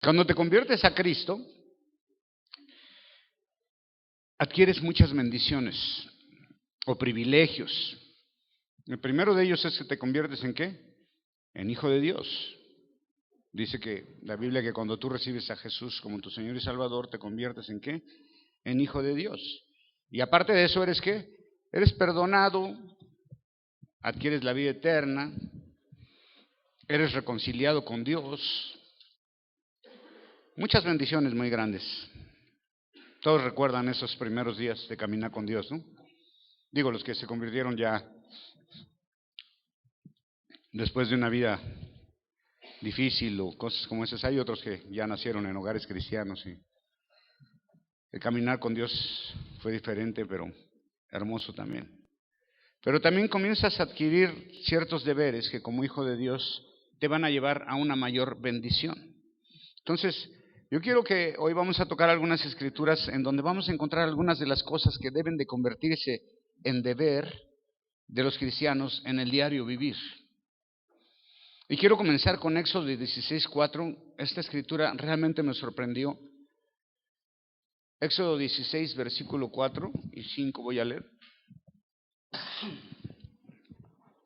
Cuando te conviertes a Cristo, adquieres muchas bendiciones o privilegios. El primero de ellos es que te conviertes ¿en qué? En hijo de Dios. Dice que la Biblia que cuando tú recibes a Jesús como tu Señor y Salvador, te conviertes ¿en qué? En hijo de Dios. Y aparte de eso, ¿eres qué? Eres perdonado, adquieres la vida eterna, eres reconciliado con Dios. Muchas bendiciones muy grandes. Todos recuerdan esos primeros días de caminar con Dios, ¿no? Digo, los que se convirtieron ya después de una vida difícil o cosas como esas. Hay otros que ya nacieron en hogares cristianos y el caminar con Dios fue diferente, pero hermoso también. Pero también comienzas a adquirir ciertos deberes que como hijo de Dios te van a llevar a una mayor bendición. Entonces, yo quiero que hoy vamos a tocar algunas escrituras en donde vamos a encontrar algunas de las cosas que deben de convertirse en deber de los cristianos en el diario vivir. Y quiero comenzar con Éxodo 16:4. Esta escritura realmente me sorprendió. Éxodo 16, versículo 4 y 5 voy a leer.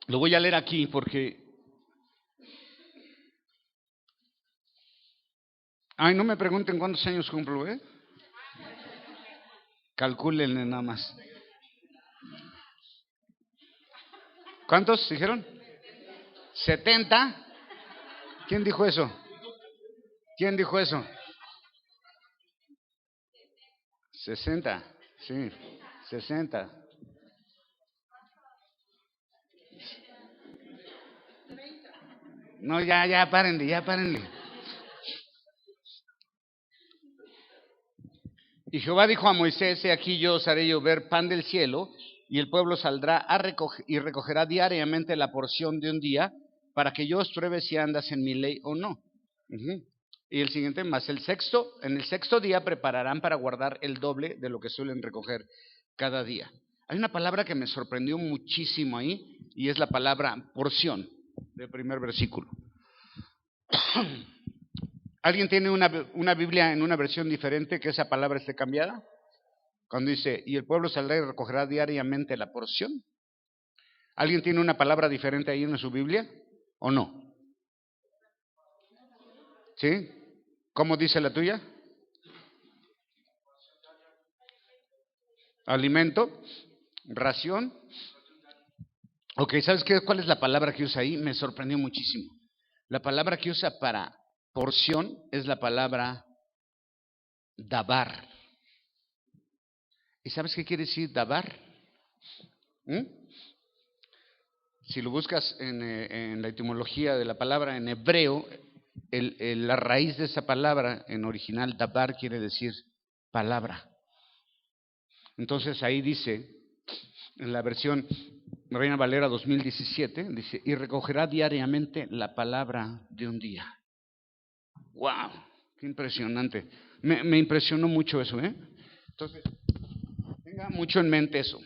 Lo voy a leer aquí porque... Ay, no me pregunten cuántos años cumplo, ¿eh? Calcúlenle nada más. ¿Cuántos dijeron? 70. ¿Quién dijo eso? ¿Quién dijo eso? 60. Sí, 60. No, ya párenle. Y Jehová dijo a Moisés: he aquí yo os haré llover pan del cielo, y el pueblo saldrá a recogerá diariamente la porción de un día, para que yo os pruebe si andas en mi ley o no. Y el siguiente más, en el sexto día prepararán para guardar el doble de lo que suelen recoger cada día. Hay una palabra que me sorprendió muchísimo ahí, y es la palabra porción, del primer versículo. ¿Alguien tiene una Biblia en una versión diferente que esa palabra esté cambiada? Cuando dice, y el pueblo saldrá y recogerá diariamente la porción. ¿Alguien tiene una palabra diferente ahí en su Biblia? ¿O no? ¿Sí? ¿Cómo dice la tuya? Alimento, ración. Ok, ¿sabes cuál es la palabra que usa ahí? Me sorprendió muchísimo. La palabra que usa para porción es la palabra dabar. ¿Y sabes qué quiere decir dabar? Si lo buscas en la etimología de la palabra en hebreo, la raíz de esa palabra en original, dabar, quiere decir palabra. Entonces ahí dice, en la versión Reina Valera 2017, dice, y recogerá diariamente la palabra de un día. ¡Wow! ¡Qué impresionante! Me impresionó mucho eso, ¿eh? Entonces, tenga mucho en mente eso.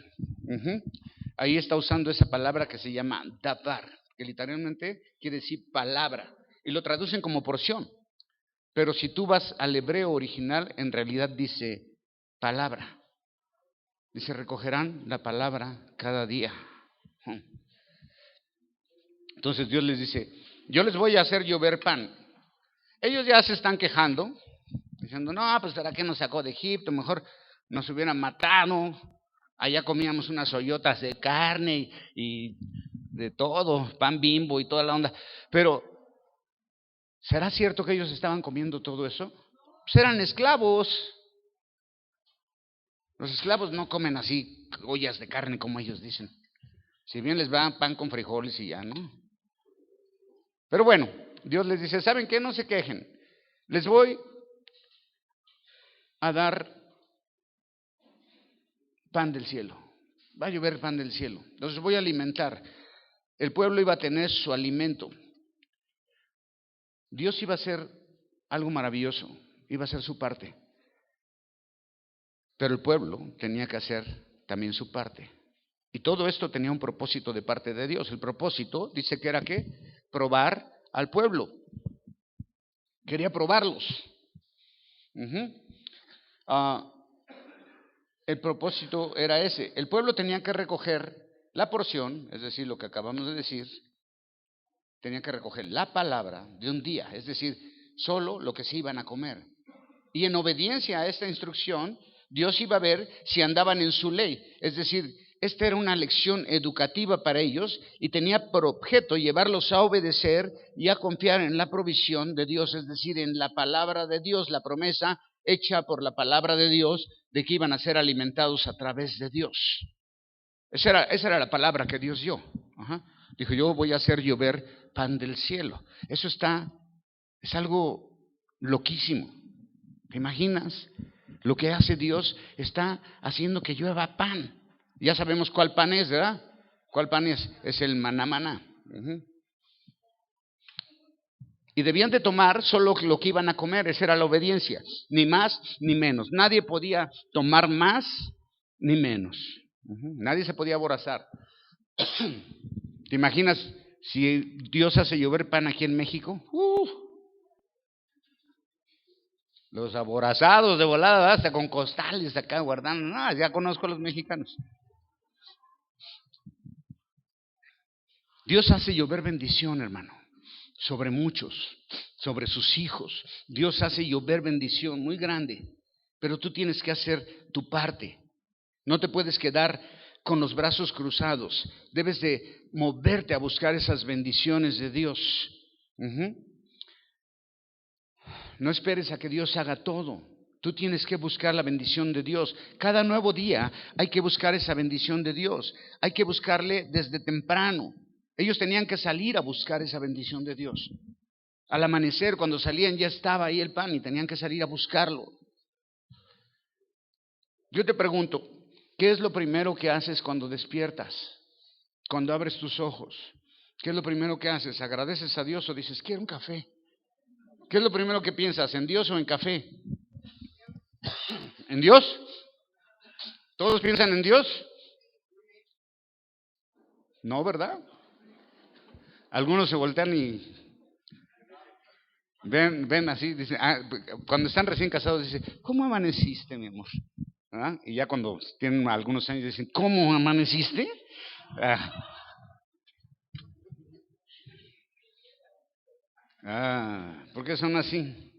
Ahí está usando esa palabra que se llama dabar, que literalmente quiere decir palabra, y lo traducen como porción. Pero si tú vas al hebreo original, en realidad dice palabra. Dice, recogerán la palabra cada día. Entonces Dios les dice, yo les voy a hacer llover pan. Ellos ya se están quejando, diciendo, no, pues ¿para qué nos sacó de Egipto? Mejor nos hubieran matado. Allá comíamos unas ollotas de carne y de todo, pan Bimbo y toda la onda. Pero, ¿será cierto que ellos estaban comiendo todo eso? Pues eran esclavos. Los esclavos no comen así ollas de carne como ellos dicen. Si bien les va pan con frijoles y ya, ¿no? Pero bueno, Dios les dice, ¿saben qué? No se quejen. Les voy a dar pan del cielo. Va a llover pan del cielo. Entonces voy a alimentar. El pueblo iba a tener su alimento. Dios iba a hacer algo maravilloso. Iba a hacer su parte. Pero el pueblo tenía que hacer también su parte. Y todo esto tenía un propósito de parte de Dios. El propósito dice que era ¿qué? Probar al pueblo. Quería probarlos. El propósito era ese. El pueblo tenía que recoger la porción, es decir, lo que acabamos de decir, tenía que recoger la palabra de un día, es decir, solo lo que se iban a comer. Y en obediencia a esta instrucción, Dios iba a ver si andaban en su ley. Es decir, esta era una lección educativa para ellos y tenía por objeto llevarlos a obedecer y a confiar en la provisión de Dios, es decir, en la palabra de Dios, la promesa hecha por la palabra de Dios de que iban a ser alimentados a través de Dios. Esa era la palabra que Dios dio. Dijo, yo voy a hacer llover pan del cielo. Eso es algo loquísimo. ¿Te imaginas? Lo que hace Dios está haciendo que llueva pan. Ya sabemos cuál pan es, ¿verdad? ¿Cuál pan es? Es el maná maná. Y debían de tomar solo lo que iban a comer, esa era la obediencia, ni más ni menos. Nadie podía tomar más ni menos. Nadie se podía aborazar. ¿Te imaginas si Dios hace llover pan aquí en México? Los aborazados de volada, hasta con costales acá guardando. No, ya conozco a los mexicanos. Dios hace llover bendición, hermano, sobre muchos, sobre sus hijos. Dios hace llover bendición muy grande, pero tú tienes que hacer tu parte. No te puedes quedar con los brazos cruzados. Debes de moverte a buscar esas bendiciones de Dios. No esperes a que Dios haga todo. Tú tienes que buscar la bendición de Dios. Cada nuevo día hay que buscar esa bendición de Dios. Hay que buscarle desde temprano. Ellos tenían que salir a buscar esa bendición de Dios. Al amanecer, cuando salían, ya estaba ahí el pan y tenían que salir a buscarlo. Yo te pregunto, ¿qué es lo primero que haces cuando despiertas? Cuando abres tus ojos. ¿Qué es lo primero que haces? ¿Agradeces a Dios o dices, quiero un café? ¿Qué es lo primero que piensas? ¿En Dios o en café? ¿En Dios? ¿Todos piensan en Dios? No, ¿verdad? Algunos se voltean y ven así, dicen, cuando están recién casados dicen, ¿cómo amaneciste, mi amor? ¿Ah? Y ya cuando tienen algunos años dicen, ¿cómo amaneciste? ¿Por qué son así?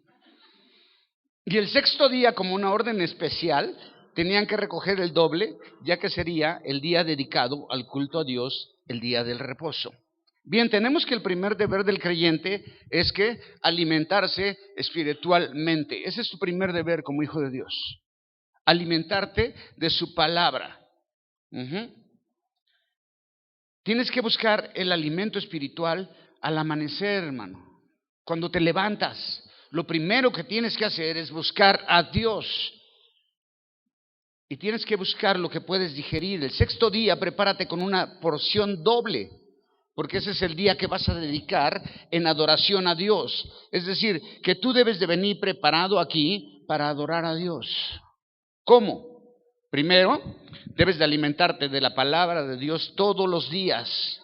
Y el sexto día, como una orden especial, tenían que recoger el doble, ya que sería el día dedicado al culto a Dios, el día del reposo. Bien, tenemos que el primer deber del creyente es que alimentarse espiritualmente. Ese es tu primer deber como hijo de Dios. Alimentarte de su palabra. Tienes que buscar el alimento espiritual al amanecer, hermano. Cuando te levantas, lo primero que tienes que hacer es buscar a Dios. Y tienes que buscar lo que puedes digerir. El sexto día, prepárate con una porción doble, porque ese es el día que vas a dedicar en adoración a Dios. Es decir, que tú debes de venir preparado aquí para adorar a Dios. ¿Cómo? Primero, debes de alimentarte de la palabra de Dios todos los días.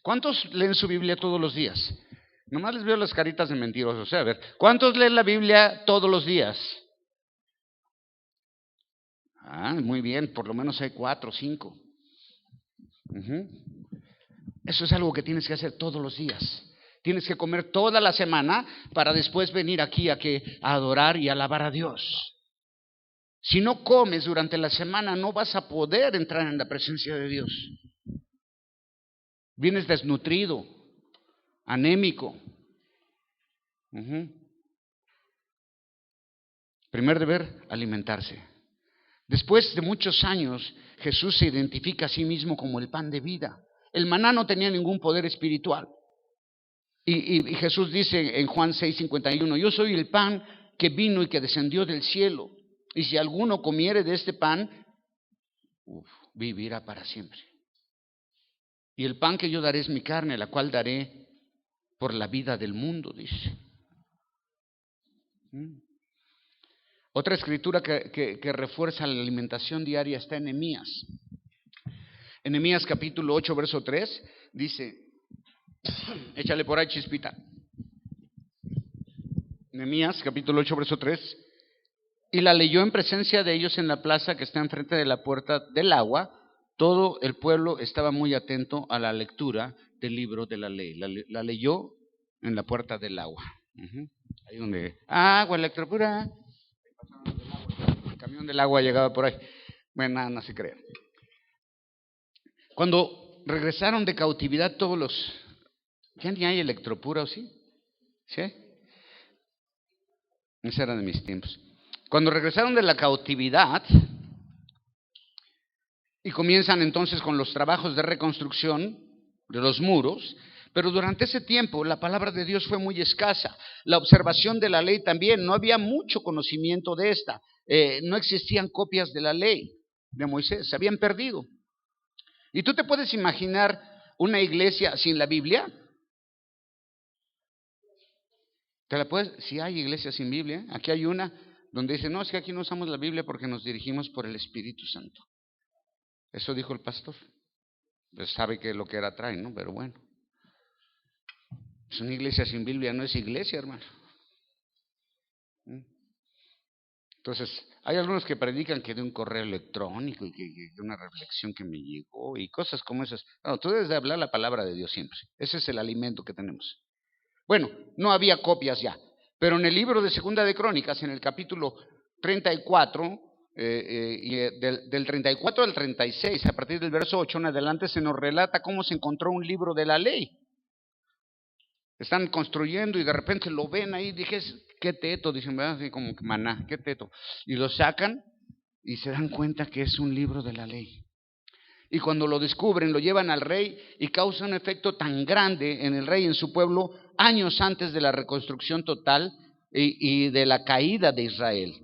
¿Cuántos leen su Biblia todos los días? Nomás les veo las caritas de mentirosos. A ver, ¿cuántos leen la Biblia todos los días? Muy bien, por lo menos hay 4 o 5. Eso es algo que tienes que hacer todos los días. Tienes que comer toda la semana para después venir aquí a adorar y alabar a Dios. Si no comes durante la semana, no vas a poder entrar en la presencia de Dios. Vienes desnutrido, anémico. Primer deber, alimentarse. Después de muchos años, Jesús se identifica a sí mismo como el pan de vida. El maná no tenía ningún poder espiritual. Y Jesús dice en Juan 6:51, yo soy el pan que vino y que descendió del cielo. Y si alguno comiere de este pan, vivirá para siempre. Y el pan que yo daré es mi carne, la cual daré por la vida del mundo, dice. Otra escritura que refuerza la alimentación diaria está en Nehemías. En Nehemías capítulo 8, verso 3, dice, échale por ahí, Chispita. Nehemías, capítulo 8, verso 3. Y la leyó en presencia de ellos en la plaza que está enfrente de la puerta del agua. Todo el pueblo estaba muy atento a la lectura del libro de la ley. La leyó en la puerta del agua. Ahí donde, agua, electropura. El camión del agua llegaba por ahí. Bueno, nada, no se crean. Cuando regresaron de cautividad todos los... ¿Ya ni hay electropura o sí? ¿Sí? Ese era de mis tiempos. Cuando regresaron de la cautividad y comienzan entonces con los trabajos de reconstrucción de los muros, pero durante ese tiempo la palabra de Dios fue muy escasa. La observación de la ley también, no había mucho conocimiento de esta. No existían copias de la ley de Moisés, se habían perdido. ¿Y tú te puedes imaginar una iglesia sin la Biblia? ¿Te la puedes? Si hay iglesias sin Biblia, aquí hay una donde dice, no, es que aquí no usamos la Biblia porque nos dirigimos por el Espíritu Santo. Eso dijo el pastor. Pues sabe que lo que era trae, ¿no? Pero bueno. Es una iglesia sin Biblia, no es iglesia, hermano. Entonces, hay algunos que predican que de un correo electrónico y que de una reflexión que me llegó y cosas como esas. No, tú debes de hablar la palabra de Dios siempre. Ese es el alimento que tenemos. Bueno, no había copias ya, pero en el libro de Segunda de Crónicas, en el capítulo 34, del 34 al 36, a partir del verso 8 en adelante, se nos relata cómo se encontró un libro de la ley. Están construyendo y de repente lo ven ahí, dije, qué teto, dicen, ¿verdad? Así como que maná, qué teto. Y lo sacan y se dan cuenta que es un libro de la ley. Y cuando lo descubren, lo llevan al rey y causa un efecto tan grande en el rey y en su pueblo, años antes de la reconstrucción total y de la caída de Israel.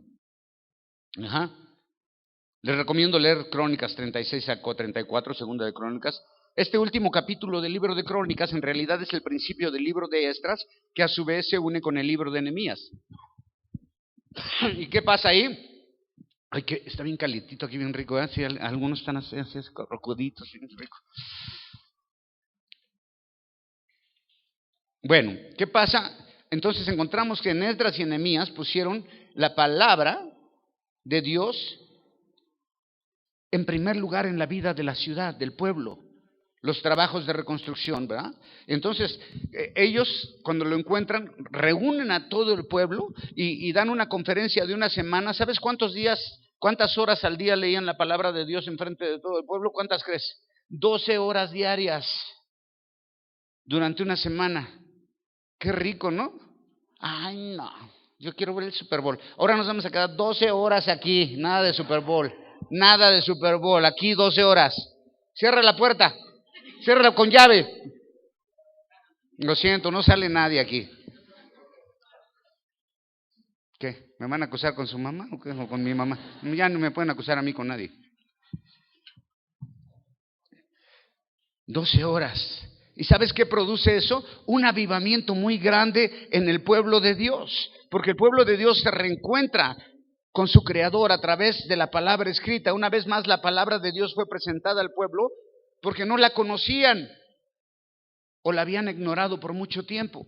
Les recomiendo leer Crónicas 36 a 34, Segunda de Crónicas. Este último capítulo del libro de Crónicas en realidad es el principio del libro de Esdras, que a su vez se une con el libro de Nehemías. ¿Y qué pasa ahí? Ay, que está bien calientito aquí, bien rico, ¿eh? Sí, algunos están así rocuditos, bien rico. Bueno, ¿qué pasa? Entonces encontramos que en Esdras y en Nehemías pusieron la palabra de Dios en primer lugar en la vida de la ciudad, del pueblo, los trabajos de reconstrucción, ¿verdad? Entonces, ellos cuando lo encuentran, reúnen a todo el pueblo y dan una conferencia de una semana. ¿Sabes cuántas horas al día leían la palabra de Dios en frente de todo el pueblo? ¿Cuántas crees? 12 horas diarias durante una semana. Qué rico, ¿no? Ay, no, yo quiero ver el Super Bowl. Ahora nos vamos a quedar 12 horas aquí, nada de Super Bowl. Nada de Super Bowl, aquí 12 horas. Cierra la puerta, ciérrala con llave. Lo siento, no sale nadie aquí. ¿Qué? ¿Me van a acusar con su mamá o qué? ¿O con mi mamá? Ya no me pueden acusar a mí con nadie. 12 horas. ¿Y sabes qué produce eso? Un avivamiento muy grande en el pueblo de Dios. Porque el pueblo de Dios se reencuentra con su Creador a través de la palabra escrita. Una vez más la palabra de Dios fue presentada al pueblo porque no la conocían o la habían ignorado por mucho tiempo.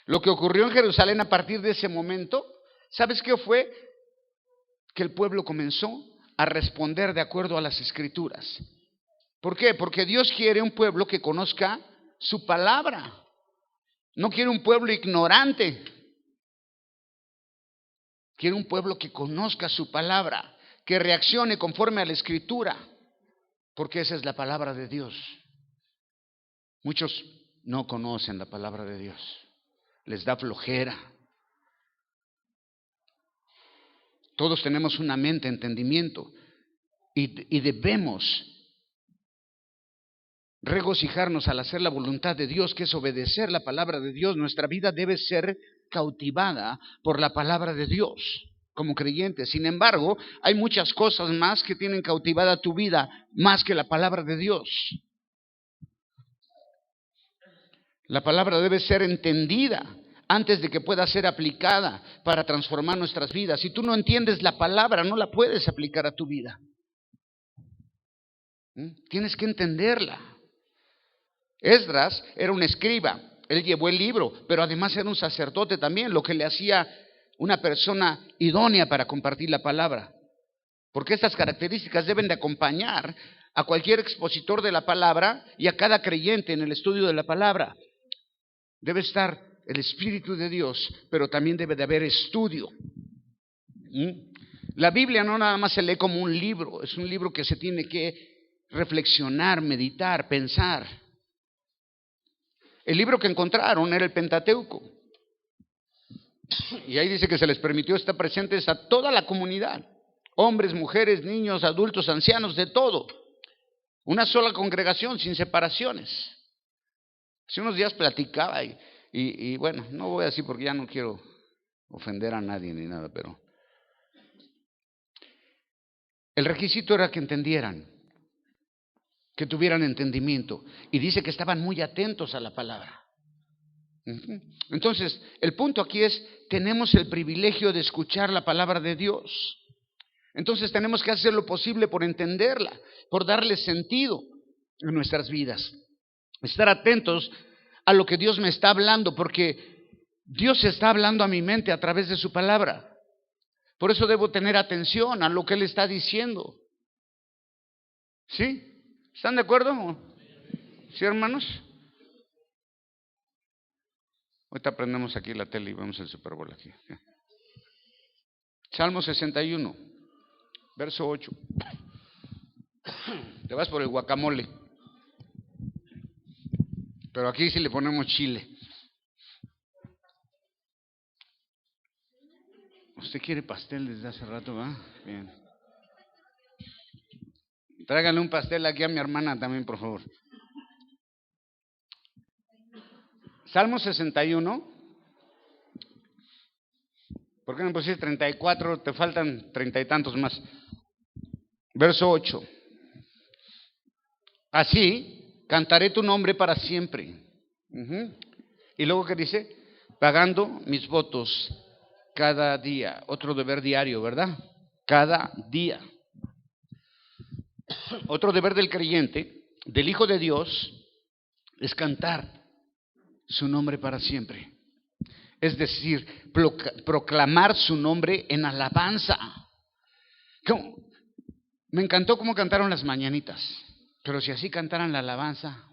Lo que ocurrió en Jerusalén a partir de ese momento, ¿sabes qué fue? Que el pueblo comenzó a responder de acuerdo a las escrituras. ¿Por qué? Porque Dios quiere un pueblo que conozca su palabra. No quiere un pueblo ignorante. Quiere un pueblo que conozca su palabra, que reaccione conforme a la escritura, porque esa es la palabra de Dios. Muchos no conocen la palabra de Dios, les da flojera. Todos tenemos una mente, entendimiento, y debemos regocijarnos al hacer la voluntad de Dios, que es obedecer la palabra de Dios. Nuestra vida debe ser cautivada por la palabra de Dios como creyentes. Sin embargo, hay muchas cosas más que tienen cautivada tu vida, más que la palabra de Dios. La palabra debe ser entendida antes de que pueda ser aplicada para transformar nuestras vidas. Si tú no entiendes la palabra, no la puedes aplicar a tu vida. Tienes que entenderla. Esdras era un escriba. Él llevó el libro, pero además era un sacerdote también, lo que le hacía una persona idónea para compartir la palabra. Porque estas características deben de acompañar a cualquier expositor de la palabra y a cada creyente en el estudio de la palabra. Debe estar el Espíritu de Dios, pero también debe de haber estudio. La Biblia no nada más se lee como un libro, es un libro que se tiene que reflexionar, meditar, pensar. El libro que encontraron era el Pentateuco. Y ahí dice que se les permitió estar presentes a toda la comunidad. Hombres, mujeres, niños, adultos, ancianos, de todo. Una sola congregación, sin separaciones. Hace unos días platicaba y bueno, no voy así porque ya no quiero ofender a nadie ni nada, pero el requisito era que entendieran, que tuvieran entendimiento. Y dice que estaban muy atentos a la palabra. Entonces, el punto aquí es, tenemos el privilegio de escuchar la palabra de Dios. Entonces tenemos que hacer lo posible por entenderla, por darle sentido en nuestras vidas. Estar atentos a lo que Dios me está hablando, porque Dios está hablando a mi mente a través de su palabra. Por eso debo tener atención a lo que Él está diciendo. ¿Sí? ¿Están de acuerdo? ¿Sí, hermanos? Ahorita prendemos aquí la tele y vemos el Super Bowl aquí. Salmo 61, verso 8. Te vas por el guacamole. Pero aquí sí le ponemos chile. ¿Usted quiere pastel desde hace rato, va? Bien. Tráigale un pastel aquí a mi hermana también, por favor. Salmo 61. ¿Por qué no pusiste 34? Te faltan 30 y tantos más. Verso 8. Así cantaré tu nombre para siempre. Y luego, ¿qué dice? Pagando mis votos cada día. Otro deber diario, ¿verdad? Cada día. Otro deber del creyente, del Hijo de Dios, es cantar su nombre para siempre. Es decir, proclamar su nombre en alabanza. Me encantó cómo cantaron las mañanitas, pero si así cantaran la alabanza,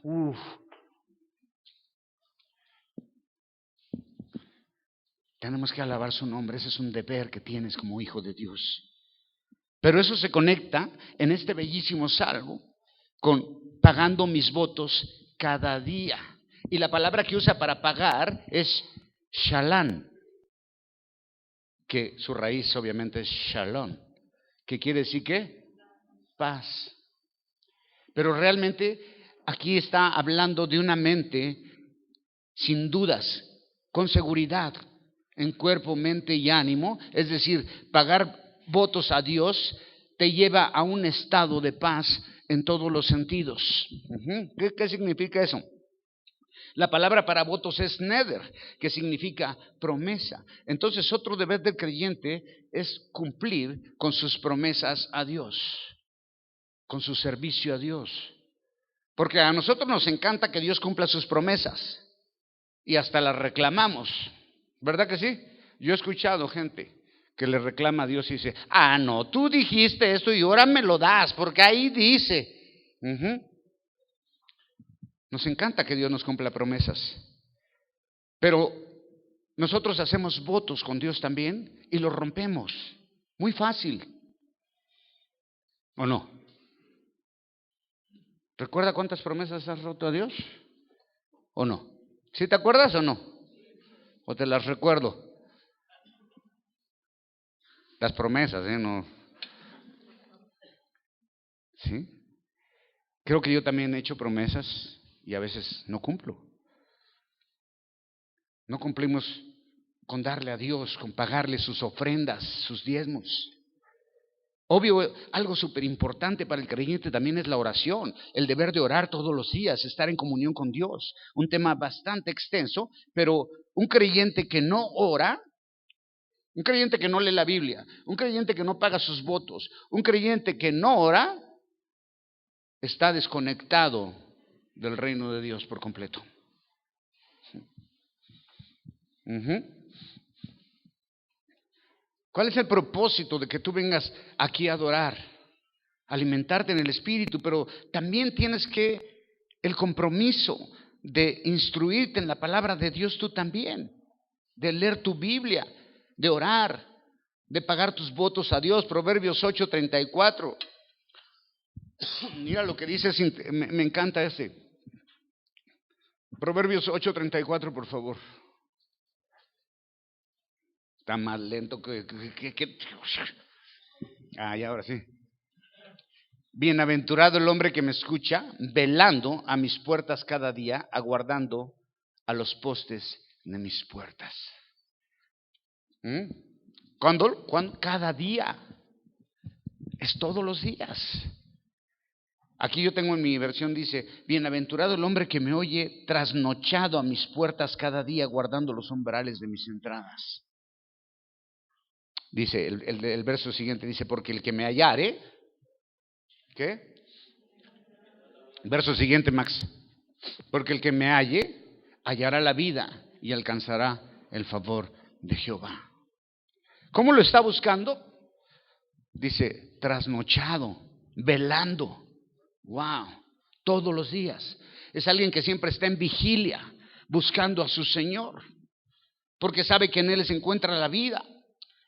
tenemos que alabar su nombre. Ese es un deber que tienes como hijo de Dios. Pero eso se conecta en este bellísimo salmo con pagando mis votos cada día. Y la palabra que usa para pagar es shalom, que su raíz obviamente es shalom, que quiere decir ¿qué? Paz. Pero realmente aquí está hablando de una mente sin dudas, con seguridad, en cuerpo, mente y ánimo. Es decir, pagar votos a Dios te lleva a un estado de paz en todos los sentidos. ¿Qué significa eso? La palabra para votos es neder, que significa promesa. Entonces, otro deber del creyente es cumplir con sus promesas a Dios, con su servicio a Dios. Porque a nosotros nos encanta que Dios cumpla sus promesas y hasta las reclamamos, ¿verdad que sí? Yo he escuchado gente que le reclama a Dios y dice, no, tú dijiste esto y ahora me lo das, porque ahí dice. Nos encanta que Dios nos cumpla promesas, pero nosotros hacemos votos con Dios también y los rompemos, muy fácil, ¿o no? ¿Recuerda cuántas promesas has roto a Dios? ¿O no? ¿Sí te acuerdas o no? ¿O te las recuerdo? Las promesas, no. ¿Sí? Creo que yo también he hecho promesas y a veces no cumplo. No cumplimos con darle a Dios, con pagarle sus ofrendas, sus diezmos. Obvio, algo súper importante para el creyente también es la oración, el deber de orar todos los días, estar en comunión con Dios. Un tema bastante extenso, pero un creyente que no ora, un creyente que no lee la Biblia, un creyente que no paga sus votos, un creyente que no ora, está desconectado del reino de Dios por completo. Ujú. ¿Cuál es el propósito de que tú vengas aquí a adorar? Alimentarte en el Espíritu, pero también tienes que el compromiso de instruirte en la palabra de Dios tú también, de leer tu Biblia, de orar, de pagar tus votos a Dios. Proverbios 8:34. Mira lo que dice, me encanta este. Proverbios 8:34, por favor. Está más lento que. Ah, ya, ahora sí. Bienaventurado el hombre que me escucha, velando a mis puertas cada día, aguardando a los postes de mis puertas. ¿Mm? ¿Cuándo? Cada día. Es todos los días. Aquí yo tengo en mi versión, dice, bienaventurado el hombre que me oye trasnochado a mis puertas cada día, guardando los umbrales de mis entradas. Dice, el verso siguiente dice, porque el que me hallare, ¿qué? Verso siguiente, Max. Porque el que me halle, hallará la vida y alcanzará el favor de Jehová. ¿Cómo lo está buscando? Dice, trasnochado, velando. Wow, todos los días. Es alguien que siempre está en vigilia, buscando a su Señor, porque sabe que en Él se encuentra la vida.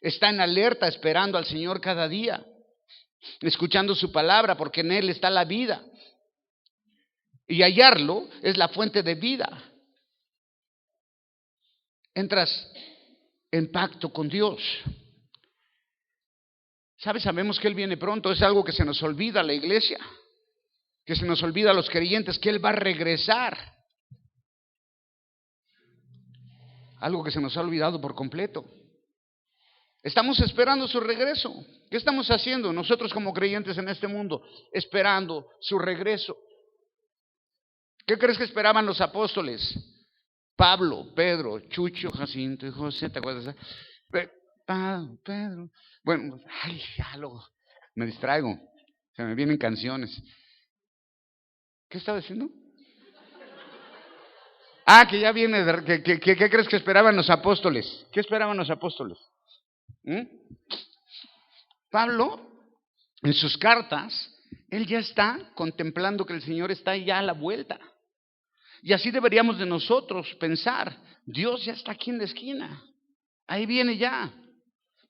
Está en alerta, esperando al Señor cada día, escuchando su palabra, porque en Él está la vida. Y hallarlo es la fuente de vida. Entras en pacto con Dios. ¿Sabes? Sabemos que Él viene pronto. Es algo que se nos olvida a la iglesia, que se nos olvida a los creyentes, que Él va a regresar. Algo que se nos ha olvidado por completo. Estamos esperando su regreso. ¿Qué estamos haciendo nosotros como creyentes en este mundo? Esperando su regreso. ¿Qué crees que esperaban los apóstoles? Pablo, Pedro, Chucho, Jacinto y José, ¿te acuerdas? Pedro. Bueno, ay, me distraigo. Se me vienen canciones. ¿Qué estaba diciendo? Ah, que ya viene. ¿Qué crees que esperaban los apóstoles? ¿Qué esperaban los apóstoles? Pablo, en sus cartas, él ya está contemplando que el Señor está ya a la vuelta. Y así deberíamos de nosotros pensar, Dios ya está aquí en la esquina, ahí viene ya.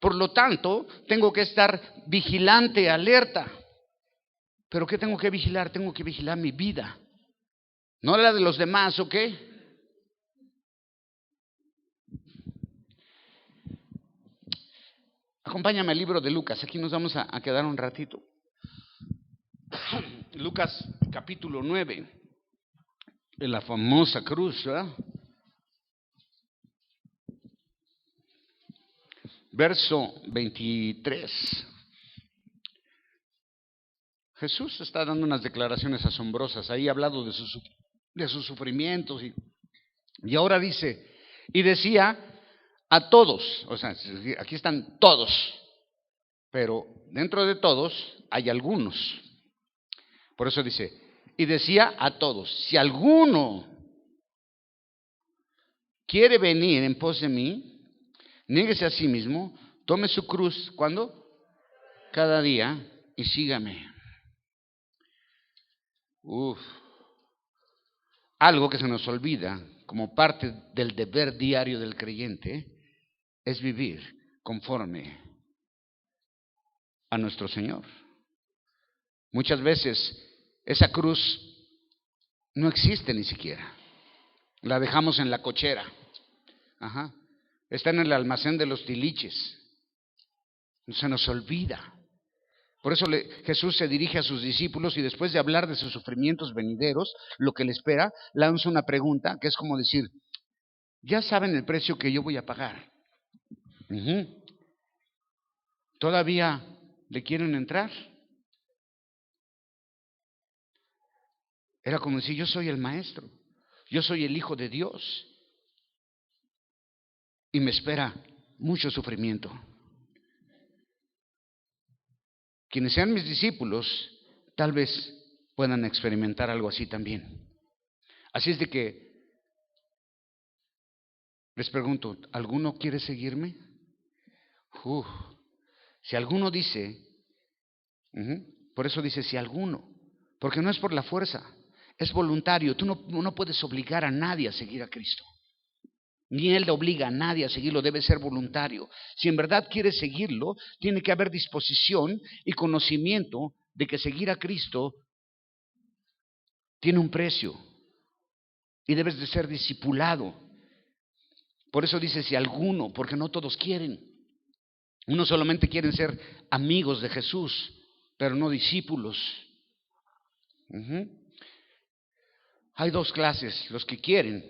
Por lo tanto, tengo que estar vigilante, alerta. ¿Pero qué tengo que vigilar? Tengo que vigilar mi vida, no la de los demás, ¿ok? Acompáñame al libro de Lucas, aquí nos vamos a quedar un ratito. Lucas capítulo 9, en la famosa cruz, ¿verdad? Verso 23. Jesús está dando unas declaraciones asombrosas, ahí ha hablado de sus sufrimientos y ahora dice, y decía a todos, o sea, aquí están todos, pero dentro de todos hay algunos. Por eso dice, y decía a todos, si alguno quiere venir en pos de mí, niéguese a sí mismo, tome su cruz, ¿cuándo? Cada día y sígame. Algo que se nos olvida como parte del deber diario del creyente es vivir conforme a nuestro Señor. Muchas veces esa cruz no existe ni siquiera. La dejamos en la cochera. Ajá. Está en el almacén de los tiliches. Se nos olvida. Por eso Jesús se dirige a sus discípulos y después de hablar de sus sufrimientos venideros, lo que le espera, lanza una pregunta que es como decir, ya saben el precio que yo voy a pagar. ¿Todavía le quieren entrar? Era como decir, yo soy el maestro, yo soy el Hijo de Dios y me espera mucho sufrimiento. Quienes sean mis discípulos, tal vez puedan experimentar algo así también. Así es de que Les pregunto, ¿alguno quiere seguirme? Uf, si alguno dice, por eso dice si alguno, porque no es por la fuerza, es voluntario. Tú no puedes obligar a nadie a seguir a Cristo. Ni Él le obliga a nadie a seguirlo, debe ser voluntario. Si en verdad quieres seguirlo, tiene que haber disposición y conocimiento de que seguir a Cristo tiene un precio y debes de ser discipulado. Por eso dice si alguno, porque no todos quieren. Unos solamente quieren ser amigos de Jesús, pero no discípulos. Hay dos clases, los que quieren.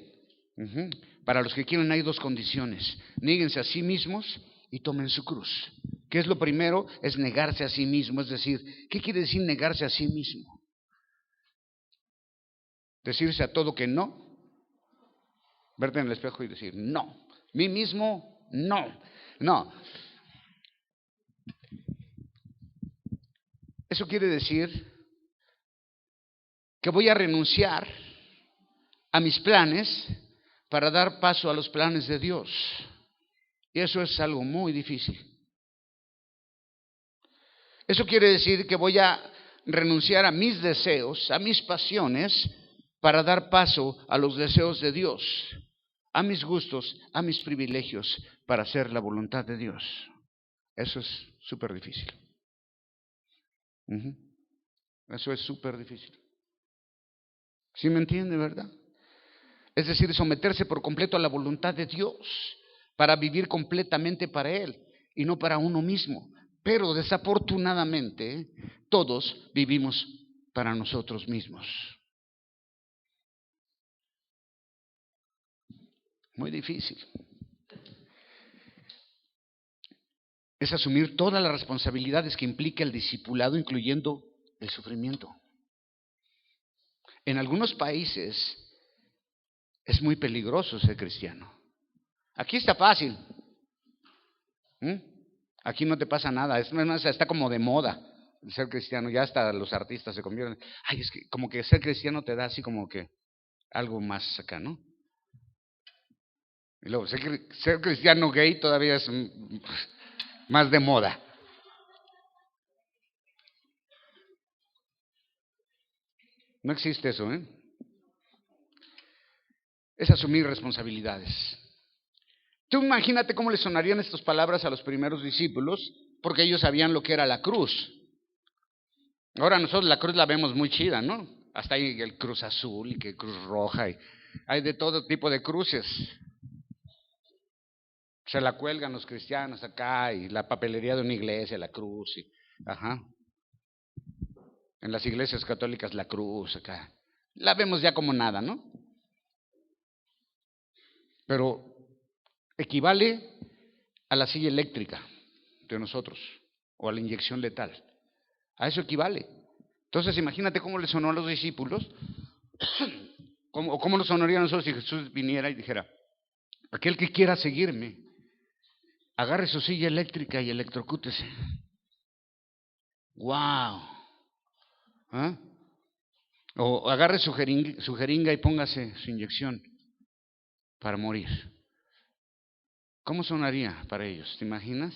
Para los que quieren hay dos condiciones: níguense a sí mismos y tomen su cruz. ¿Qué es lo primero? Es negarse a sí mismo. Es decir, ¿qué quiere decir negarse a sí mismo? Decirse a todo que no. Verte en el espejo y decir no. Mí mismo, no. No. Eso quiere decir que voy a renunciar a mis planes para dar paso a los planes de Dios. Y eso es algo muy difícil. Eso quiere decir que voy a renunciar a mis deseos, a mis pasiones, para dar paso a los deseos de Dios, a mis gustos, a mis privilegios, para hacer la voluntad de Dios. Eso es súper difícil. Eso es súper difícil. ¿Sí me entiende, verdad? Es decir, someterse por completo a la voluntad de Dios para vivir completamente para Él y no para uno mismo. Pero desafortunadamente todos vivimos para nosotros mismos. Muy difícil. Es asumir todas las responsabilidades que implica el discipulado, incluyendo el sufrimiento. En algunos países es muy peligroso ser cristiano. Aquí está fácil. Aquí no te pasa nada. Está como de moda ser cristiano. Ya hasta los artistas se convierten. Ay, es que como que ser cristiano te da así como que algo más acá, ¿no? Y luego ser cristiano gay todavía es más de moda. No existe eso, ¿eh? Es asumir responsabilidades. Tú imagínate cómo le sonarían estas palabras a los primeros discípulos, porque ellos sabían lo que era la cruz. Ahora nosotros la cruz la vemos muy chida, ¿no? Hasta hay el cruz azul y que cruz roja, y hay de todo tipo de cruces. Se la cuelgan los cristianos acá, y la papelería de una iglesia, la cruz, en las iglesias católicas la cruz acá. La vemos ya como nada, ¿no? Pero equivale a la silla eléctrica de nosotros, o a la inyección letal. A eso equivale. Entonces imagínate cómo le sonó a los discípulos, o cómo nos sonaría a nosotros si Jesús viniera y dijera: aquel que quiera seguirme, agarre su silla eléctrica y electrocútese. ¡Wow! ¿Ah? O agarre su jeringa y póngase su inyección para morir. ¿Cómo sonaría para ellos? ¿Te imaginas?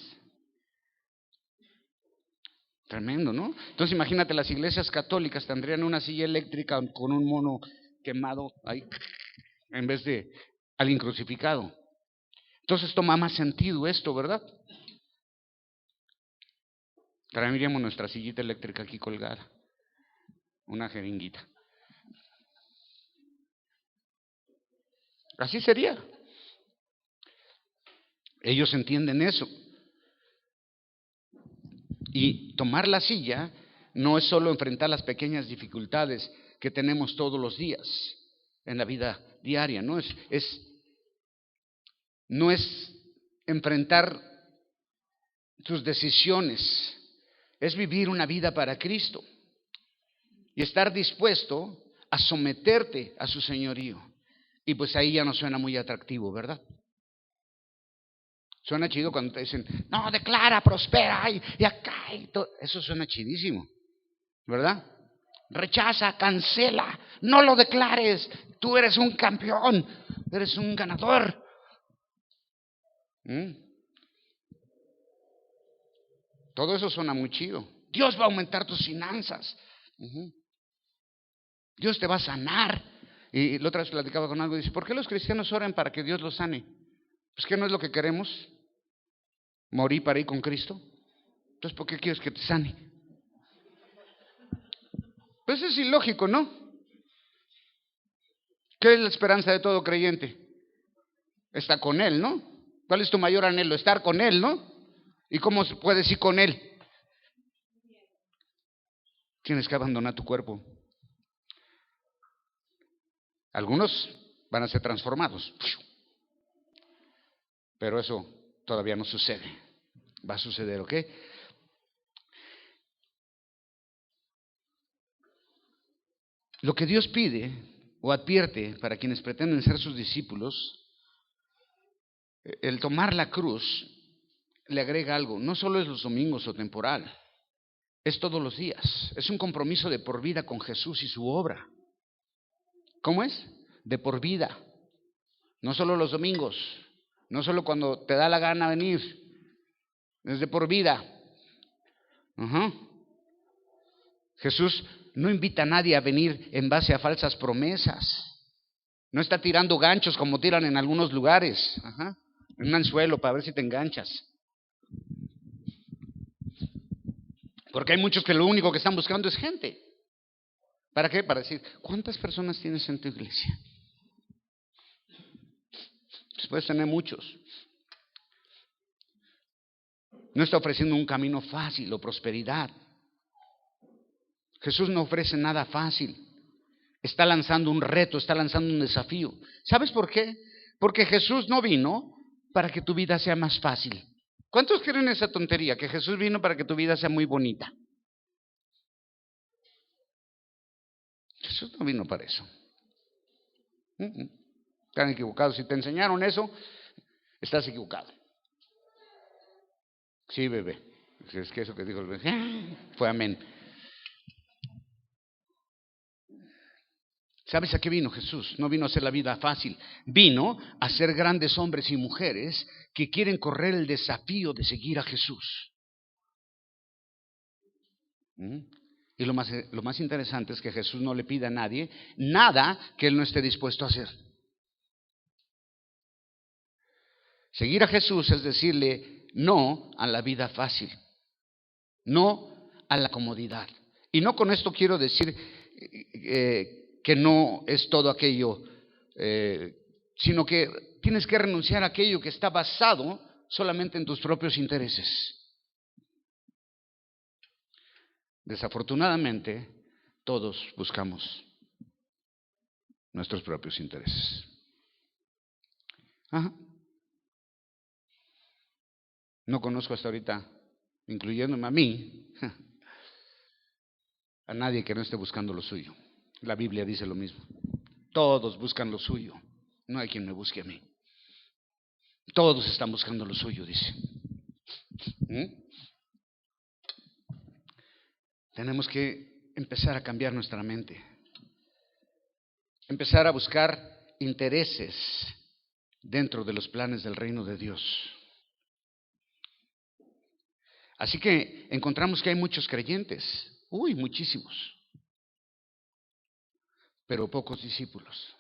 Tremendo, ¿no? Entonces imagínate, las iglesias católicas tendrían una silla eléctrica con un mono quemado ahí, en vez de alguien crucificado. Entonces toma más sentido esto, ¿verdad? Traeríamos nuestra sillita eléctrica aquí colgada, una jeringuita. Así sería. Ellos entienden eso. Y tomar la silla no es solo enfrentar las pequeñas dificultades que tenemos todos los días en la vida diaria, no es enfrentar tus decisiones, es vivir una vida para Cristo y estar dispuesto a someterte a su señorío. Y pues ahí ya no suena muy atractivo, ¿verdad? Suena chido cuando te dicen: no, declara, prospera, y acá, y todo. Eso suena chidísimo, ¿verdad? Rechaza, cancela, no lo declares. Tú eres un campeón, eres un ganador. ¿Mm? Todo eso suena muy chido. Dios va a aumentar tus finanzas. Dios te va a sanar. Y la otra vez platicaba con algo y dice, ¿por qué los cristianos oran para que Dios los sane? Pues que no es lo que queremos, morir para ir con Cristo. Entonces, ¿por qué quieres que te sane? Pues es ilógico, ¿no? ¿Qué es la esperanza de todo creyente? Está con Él, ¿no? ¿Cuál es tu mayor anhelo? Estar con Él, ¿no? ¿Y cómo puedes ir con Él? Tienes que abandonar tu cuerpo. Algunos van a ser transformados, pero eso todavía no sucede. Va a suceder, ¿ok? Lo que Dios pide o advierte para quienes pretenden ser sus discípulos, el tomar la cruz le agrega algo. No solo es los domingos o temporal, es todos los días. Es un compromiso de por vida con Jesús y su obra. ¿Cómo es? De por vida. No solo los domingos, no solo cuando te da la gana venir, es de por vida. Jesús no invita a nadie a venir en base a falsas promesas. No está tirando ganchos como tiran en algunos lugares. Un anzuelo para ver si te enganchas. Porque hay muchos que lo único que están buscando es gente. ¿Para qué? Para decir, ¿cuántas personas tienes en tu iglesia? Pues puedes tener muchos. No está ofreciendo un camino fácil o prosperidad. Jesús no ofrece nada fácil. Está lanzando un reto, está lanzando un desafío. ¿Sabes por qué? Porque Jesús no vino para que tu vida sea más fácil. ¿Cuántos creen esa tontería? Que Jesús vino para que tu vida sea muy bonita. Jesús no vino para eso. Están equivocados. Si te enseñaron eso, estás equivocado. Sí, bebé. Es que eso que dijo el bebé fue amén. ¿Sabes a qué vino Jesús? No vino a hacer la vida fácil. Vino a ser grandes hombres y mujeres que quieren correr el desafío de seguir a Jesús. Y lo más interesante es que Jesús no le pide a nadie nada que Él no esté dispuesto a hacer. Seguir a Jesús es decirle no a la vida fácil, no a la comodidad. Y no con esto quiero decir que no es todo aquello, sino que tienes que renunciar a aquello que está basado solamente en tus propios intereses. Desafortunadamente, todos buscamos nuestros propios intereses. No conozco hasta ahorita, incluyéndome a mí, a nadie que no esté buscando lo suyo. La Biblia dice lo mismo. Todos buscan lo suyo. No hay quien me busque a mí. Todos están buscando lo suyo, dice. Tenemos que empezar a cambiar nuestra mente. Empezar a buscar intereses dentro de los planes del reino de Dios. Así que encontramos que hay muchos creyentes, muchísimos, pero pocos discípulos.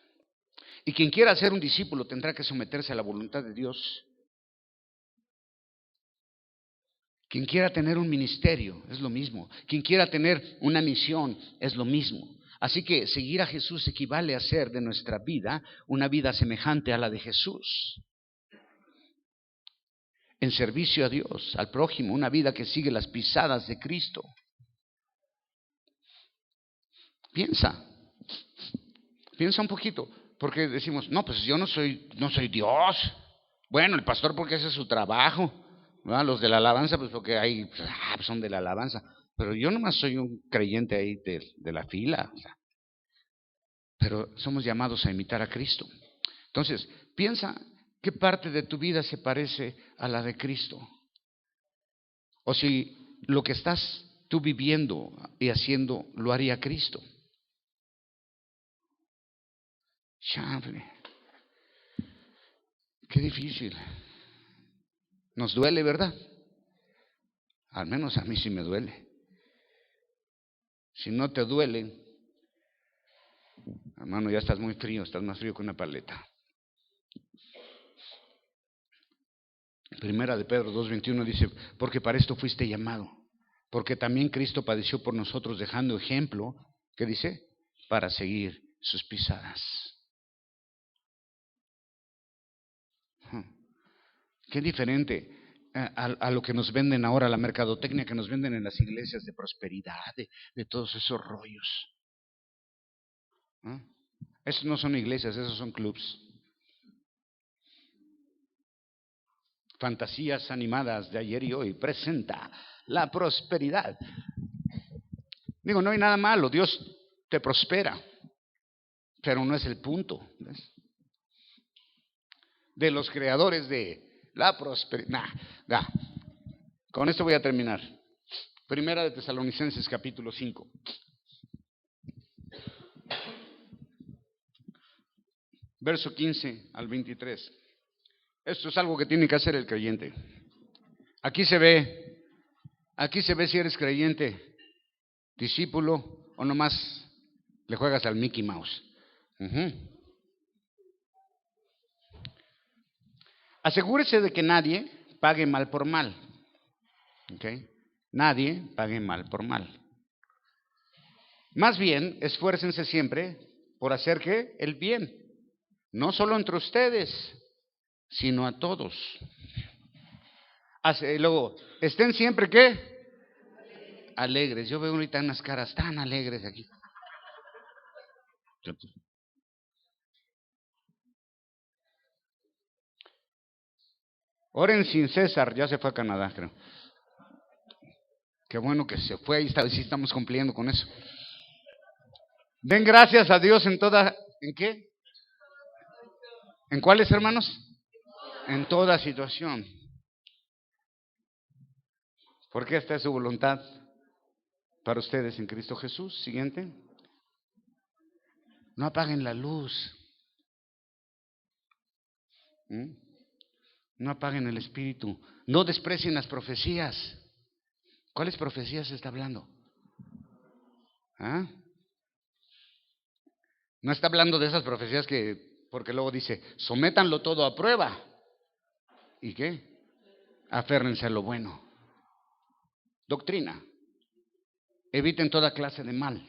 Y quien quiera ser un discípulo tendrá que someterse a la voluntad de Dios. Quien quiera tener un ministerio es lo mismo. Quien quiera tener una misión es lo mismo. Así que seguir a Jesús equivale a hacer de nuestra vida una vida semejante a la de Jesús. En servicio a Dios, al prójimo, una vida que sigue las pisadas de Cristo. Piensa un poquito, porque decimos, no, pues yo no soy Dios. Bueno, el pastor porque ese es su trabajo. ¿Verdad? Los de la alabanza, pues porque ahí son de la alabanza. Pero yo nomás soy un creyente ahí de la fila. Pero somos llamados a imitar a Cristo. Entonces, piensa qué parte de tu vida se parece a la de Cristo. O si lo que estás tú viviendo y haciendo lo haría Cristo. Chable. Qué difícil. Nos duele, ¿verdad? Al menos a mí sí me duele. Si no te duele, hermano, ya estás muy frío, estás más frío que una paleta. Primera de Pedro 2:21 dice, porque para esto fuiste llamado, porque también Cristo padeció por nosotros dejando ejemplo, ¿qué dice? Para seguir sus pisadas. Qué diferente a lo que nos venden ahora, la mercadotecnia que nos venden en las iglesias de prosperidad, de todos esos rollos. Esos no son iglesias, esos son clubs. Fantasías animadas de ayer y hoy presenta la prosperidad. Digo, no hay nada malo, Dios te prospera, pero no es el punto. ¿Ves? De los creadores de la prosperidad. Con esto voy a terminar. Primera de Tesalonicenses capítulo 5. Verso 15 al 23. Esto es algo que tiene que hacer el creyente. Aquí se ve si eres creyente, discípulo o nomás le juegas al Mickey Mouse. Asegúrese de que nadie pague mal por mal. ¿Okay? Nadie pague mal por mal. Más bien, esfuércense siempre por hacer ¿qué? El bien. No solo entre ustedes, sino a todos. Luego, estén siempre ¿qué? Alegres. Yo veo ahorita unas caras tan alegres aquí. Oren sin César, ya se fue a Canadá, creo. Qué bueno que se fue, y sí estamos cumpliendo con eso. Den gracias a Dios en toda, ¿en qué? ¿En cuáles, hermanos? En toda situación. Porque esta es su voluntad para ustedes en Cristo Jesús. Siguiente. No apaguen la luz. No apaguen el espíritu. No desprecien las profecías. ¿Cuáles profecías se está hablando? No está hablando de esas profecías porque luego dice, sométanlo todo a prueba. ¿Y qué? Aférrense a lo bueno. Doctrina. Eviten toda clase de mal.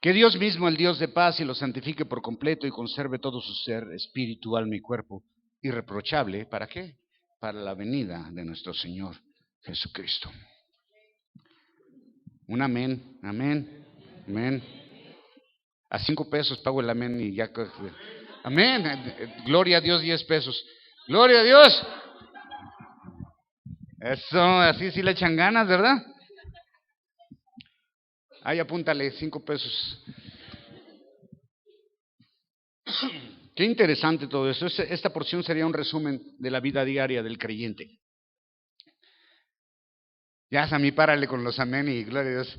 Que Dios mismo, el Dios de paz, y los santifique por completo y conserve todo su ser, espíritu, alma y cuerpo, irreprochable. ¿Para qué? Para la venida de nuestro Señor Jesucristo. Un amén, amén, amén. A 5 pesos pago el amén y ya. Amén. Gloria a Dios, 10 pesos. Gloria a Dios. Eso, así sí le echan ganas, ¿verdad? Ahí apúntale, 5 pesos. Qué interesante todo esto. Esta porción sería un resumen de la vida diaria del creyente. Ya, Sammy, párale con los amén y gloria a Dios.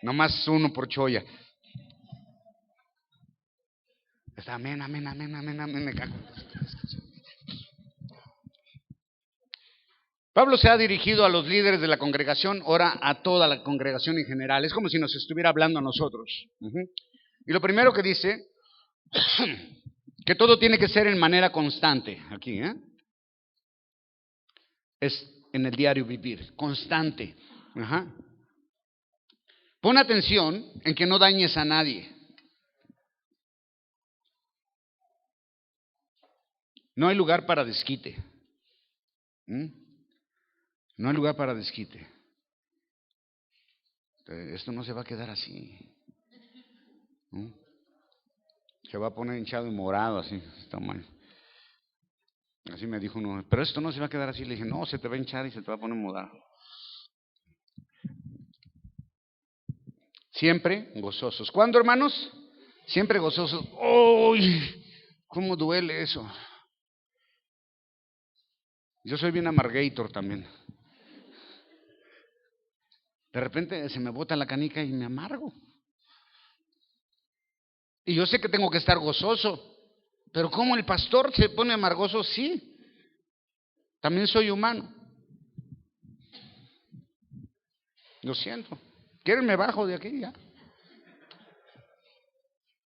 Nomás uno por choya. Está amén, amén, amén, amén, amén. Me cago. Pablo se ha dirigido a los líderes de la congregación, ahora a toda la congregación en general. Es como si nos estuviera hablando a nosotros. Y lo primero que dice, que todo tiene que ser en manera constante. Aquí, es en el diario vivir, constante. Pon atención en que no dañes a nadie. No hay lugar para desquite. No hay lugar para desquite. Esto no se va a quedar así. Se va a poner hinchado y morado así. Está mal. Así me dijo uno, pero esto no se va a quedar así. Le dije, no, se te va a hinchar y se te va a poner morado. Siempre gozosos. ¿Cuándo, hermanos? Siempre gozosos. ¡Uy! ¿Cómo duele eso? Yo soy bien amargator también. De repente se me bota la canica y me amargo. Y yo sé que tengo que estar gozoso, pero ¿cómo el pastor se pone amargoso? Sí. También soy humano. Lo siento. ¿Quieren me bajo de aquí ya?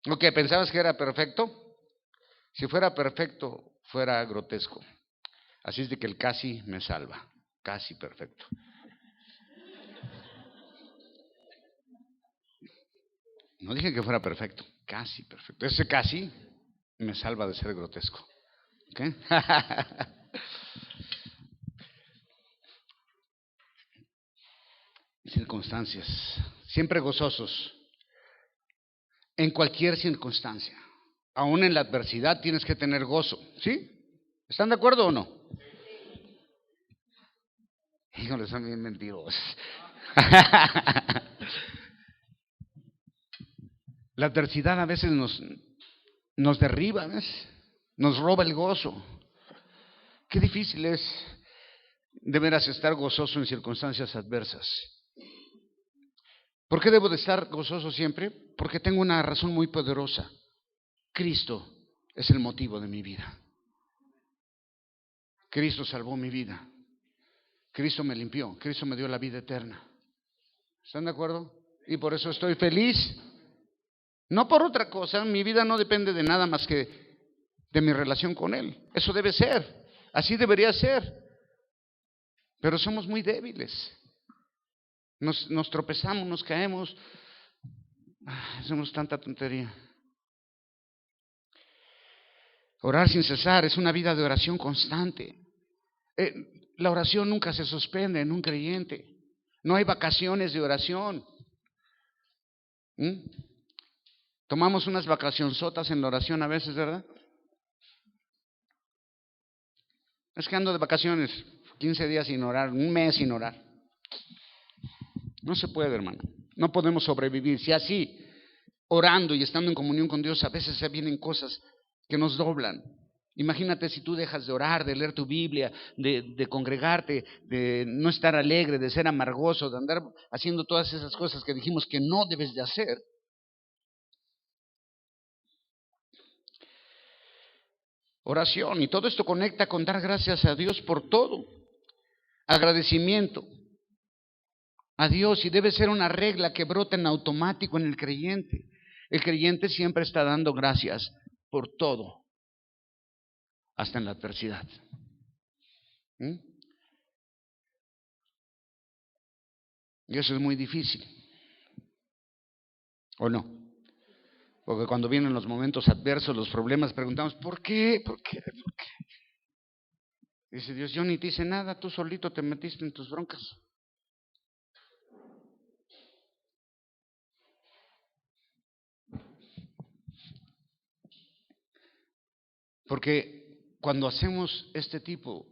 ¿O qué? ¿Pensabas que era perfecto? Si fuera perfecto, fuera grotesco. Así es de que el casi me salva. Casi perfecto. No dije que fuera perfecto, casi perfecto. Ese casi me salva de ser grotesco. ¿Okay? Circunstancias. Siempre gozosos. En cualquier circunstancia. Aún en la adversidad tienes que tener gozo. ¿Sí? ¿Están de acuerdo o no? Híjole, son bien mentirosos. La adversidad a veces nos derriba, ¿ves? Nos roba el gozo. Qué difícil es de veras estar gozoso en circunstancias adversas. ¿Por qué debo de estar gozoso siempre? Porque tengo una razón muy poderosa. Cristo es el motivo de mi vida. Cristo salvó mi vida. Cristo me limpió. Cristo me dio la vida eterna. ¿Están de acuerdo? Y por eso estoy feliz. No por otra cosa. Mi vida no depende de nada más que de mi relación con Él. Eso debe ser. Así debería ser. Pero somos muy débiles. Nos tropezamos, nos caemos. Hacemos tanta tontería. Orar sin cesar es una vida de oración constante. La oración nunca se suspende en un creyente. No hay vacaciones de oración. Tomamos unas vacacionzotas en la oración a veces, ¿verdad? Es que ando de vacaciones, 15 días sin orar, un mes sin orar. No se puede, hermano. No podemos sobrevivir. Si así, orando y estando en comunión con Dios, a veces se vienen cosas que nos doblan. Imagínate si tú dejas de orar, de leer tu Biblia, de congregarte, de no estar alegre, de ser amargoso, de andar haciendo todas esas cosas que dijimos que no debes de hacer. Oración, y todo esto conecta con dar gracias a Dios por todo. Agradecimiento a Dios, y debe ser una regla que brota en automático en el creyente. El creyente siempre está dando gracias por todo, hasta en la adversidad. Y eso es muy difícil, ¿o no? Porque cuando vienen los momentos adversos, los problemas, preguntamos, ¿por qué? ¿Por qué? ¿Por qué? Dice Dios, yo ni te hice nada, tú solito te metiste en tus broncas. Porque cuando hacemos este tipo,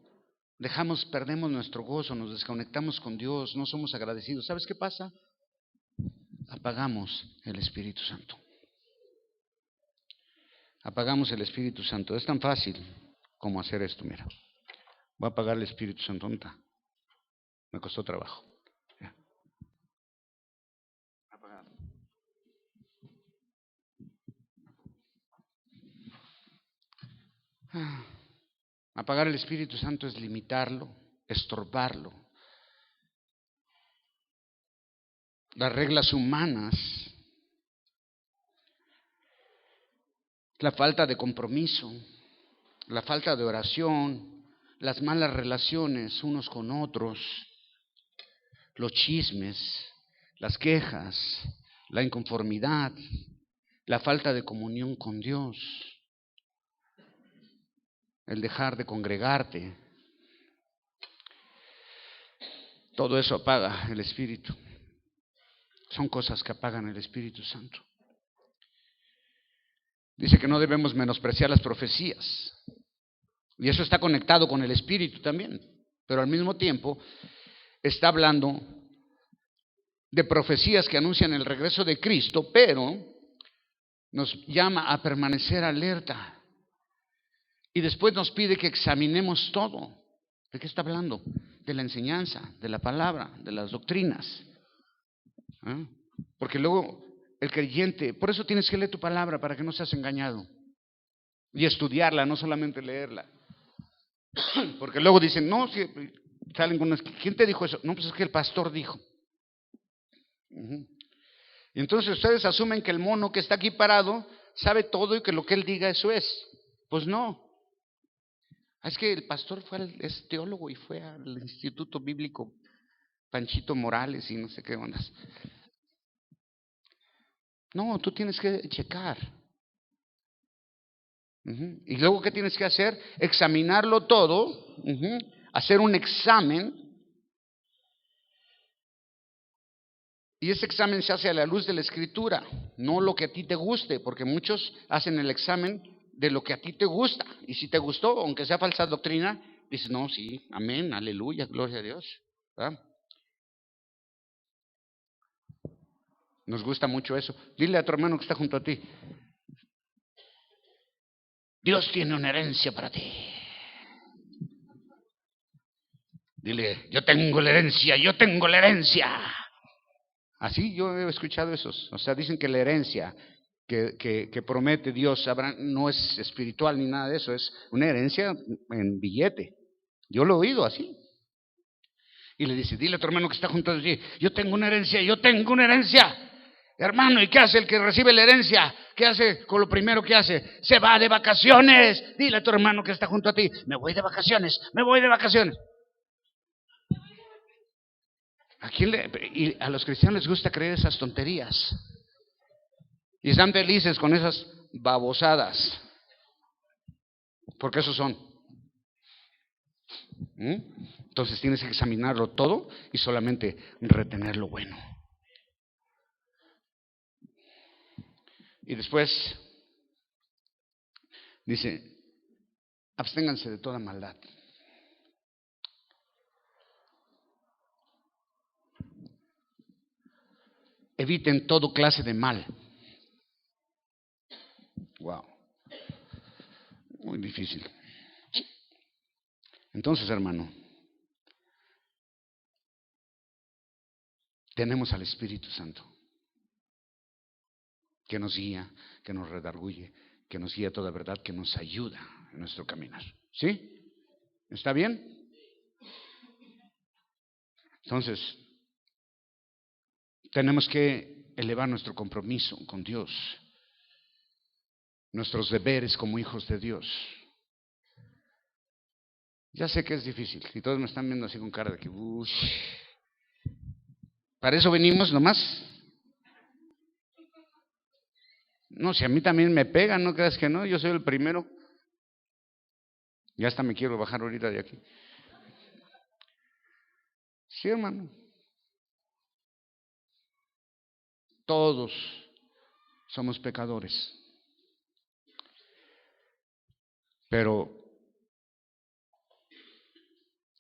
perdemos nuestro gozo, nos desconectamos con Dios, no somos agradecidos. ¿Sabes qué pasa? Apagamos el Espíritu Santo. Apagamos el Espíritu Santo. Es tan fácil como hacer esto, mira. Voy a apagar el Espíritu Santo. ¿Dónde está? Me costó trabajo. Ya. Apagado. Apagar el Espíritu Santo es limitarlo, estorbarlo. Las reglas humanas, la falta de compromiso, la falta de oración, las malas relaciones unos con otros, los chismes, las quejas, la inconformidad, la falta de comunión con Dios, el dejar de congregarte, todo eso apaga el Espíritu. Son cosas que apagan el Espíritu Santo. Dice que no debemos menospreciar las profecías. Y eso está conectado con el Espíritu también. Pero al mismo tiempo está hablando de profecías que anuncian el regreso de Cristo, pero nos llama a permanecer alerta. Y después nos pide que examinemos todo. ¿De qué está hablando? De la enseñanza, de la palabra, de las doctrinas. Porque luego el creyente, por eso tienes que leer tu palabra para que no seas engañado. Y estudiarla, no solamente leerla. Porque luego dicen, no, si salen con unas, ¿quién te dijo eso? No, pues es que el pastor dijo. Y entonces ustedes asumen que el mono que está aquí parado sabe todo y que lo que él diga eso es. Pues no. Es que el pastor es teólogo y fue al Instituto Bíblico Panchito Morales y no sé qué ondas. No, tú tienes que checar. Y luego, ¿qué tienes que hacer? Examinarlo todo, hacer un examen. Y ese examen se hace a la luz de la Escritura, no lo que a ti te guste, porque muchos hacen el examen de lo que a ti te gusta. Y si te gustó, aunque sea falsa doctrina, dices, no, sí, amén, aleluya, gloria a Dios. ¿Verdad? Nos gusta mucho eso. Dile a tu hermano que está junto a ti, Dios tiene una herencia para ti. Dile, yo tengo la herencia, yo tengo la herencia. Así yo he escuchado esos. O sea, dicen que la herencia que promete Dios no es espiritual ni nada de eso, es una herencia en billete. Yo lo he oído así. Y le dice, dile a tu hermano que está junto a ti, yo tengo una herencia, yo tengo una herencia. Hermano, ¿y qué hace el que recibe la herencia? ¿Qué hace con lo primero que hace? Se va de vacaciones. Dile a tu hermano que está junto a ti, me voy de vacaciones, me voy de vacaciones. Y a los cristianos les gusta creer esas tonterías. Y están felices con esas babosadas. Porque esos son. Entonces tienes que examinarlo todo y solamente retener lo bueno. Y después dice, absténganse de toda maldad. Eviten todo clase de mal. Wow. Muy difícil. Entonces, hermano, tenemos al Espíritu Santo que nos guía, que nos redarguye, que nos guía a toda verdad, que nos ayuda en nuestro caminar. ¿Sí? ¿Está bien? Entonces, tenemos que elevar nuestro compromiso con Dios, nuestros deberes como hijos de Dios. Ya sé que es difícil, y todos me están viendo así con cara de que, uy, ¿para eso venimos nomás? No, si a mí también me pegan, no creas que no, yo soy el primero. Ya hasta me quiero bajar ahorita de aquí. Sí, hermano. Todos somos pecadores. Pero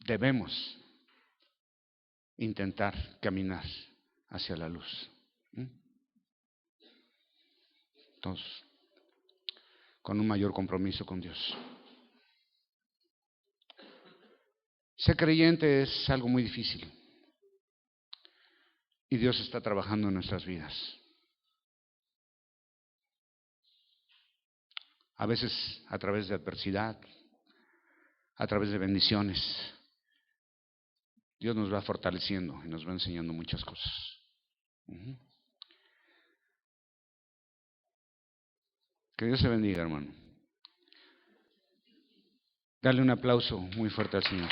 debemos intentar caminar hacia la luz. Todos. Con un mayor compromiso con Dios. Ser creyente es algo muy difícil. Y Dios está trabajando en nuestras vidas. A veces a través de adversidad, a través de bendiciones. Dios nos va fortaleciendo y nos va enseñando muchas cosas. Que Dios te bendiga, hermano. Dale un aplauso muy fuerte al Señor.